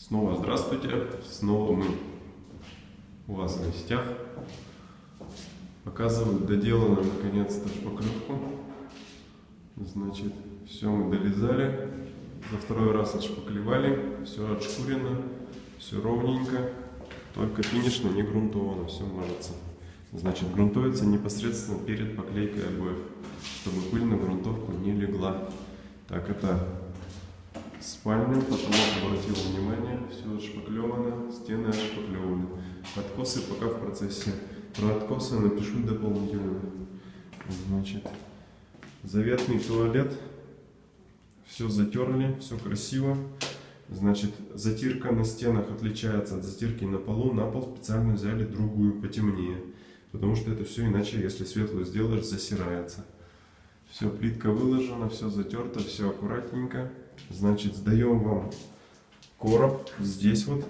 Снова здравствуйте, снова мы у вас в гостях. Показываю доделанную наконец-то шпаклевку. Значит, все мы долизали, за второй раз отшпаклевали, все отшкурено, все ровненько, только финишно не грунтовано, все мажется. Значит, грунтуется непосредственно перед поклейкой обоев, чтобы пыль на грунтовку не легла. Так, это спальня, потолок, обратил внимание, все отшпаклевано, стены отшпаклеваны. Откосы пока в процессе. Про откосы напишу дополнительно. Значит, заветный туалет, все затерли, все красиво. Значит, затирка на стенах отличается от затирки на полу. На пол специально взяли другую, потемнее. Потому что это все иначе, если светлую сделаешь, засирается. Все, плитка выложена, все затерто, все аккуратненько. Значит, сдаем вам короб. Здесь вот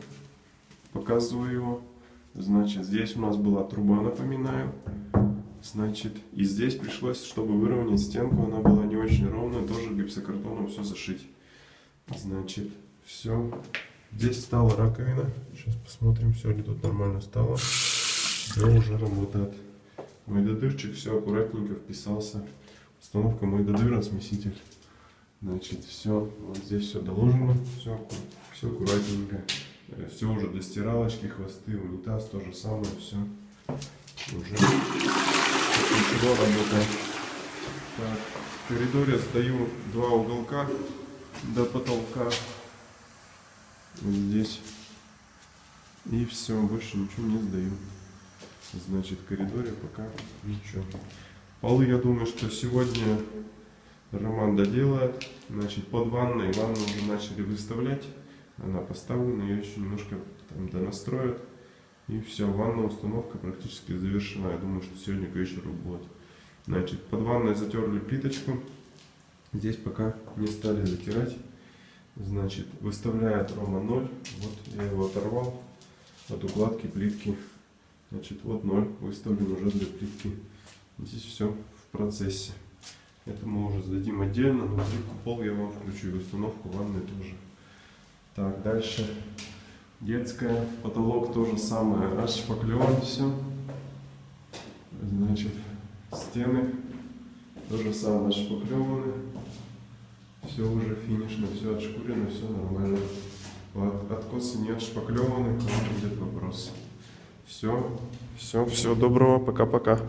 показываю его. Значит, здесь у нас была труба, напоминаю. Значит, и здесь пришлось, чтобы выровнять стенку, она была не очень ровная, тоже гипсокартоном все зашить. Значит, все. Здесь стала раковина. Сейчас посмотрим, все ли тут нормально стало. Все уже работает. Мой додырчик все аккуратненько вписался. Установка мой додыра, смеситель. Значит, все. Вот здесь все доложено. Все аккуратненько. Все уже до стиралочки, хвосты, унитаз, то же самое. Все уже ничего работает. Так, в коридоре сдаю два уголка до потолка. Вот здесь. И все, больше ничего не сдаю. Значит, в коридоре пока ничего. Полы, я думаю, что сегодня Роман доделает. Значит, под ванной ванну уже начали выставлять. Она поставлена, ее еще немножко там донастроят. И все, ванная установка практически завершена. Я думаю, что сегодня к вечеру будет. Значит, под ванной затерли плиточку. Здесь пока не стали затирать. Значит, выставляет Рома 0. Вот я его оторвал от укладки плитки. Значит, вот 0 выставлен уже для плитки. Здесь все в процессе. Это мы уже сдадим отдельно, но плитку пол я вам включу и установку ванной тоже. Так, дальше детская, потолок то же самое, расшпаклеван все. Значит, стены то же самое расшпаклеваны. Все уже финишно, все отшкурено, все нормально. Откосы не отшпаклеваны, кому будет вопрос. Все, доброго, пока-пока.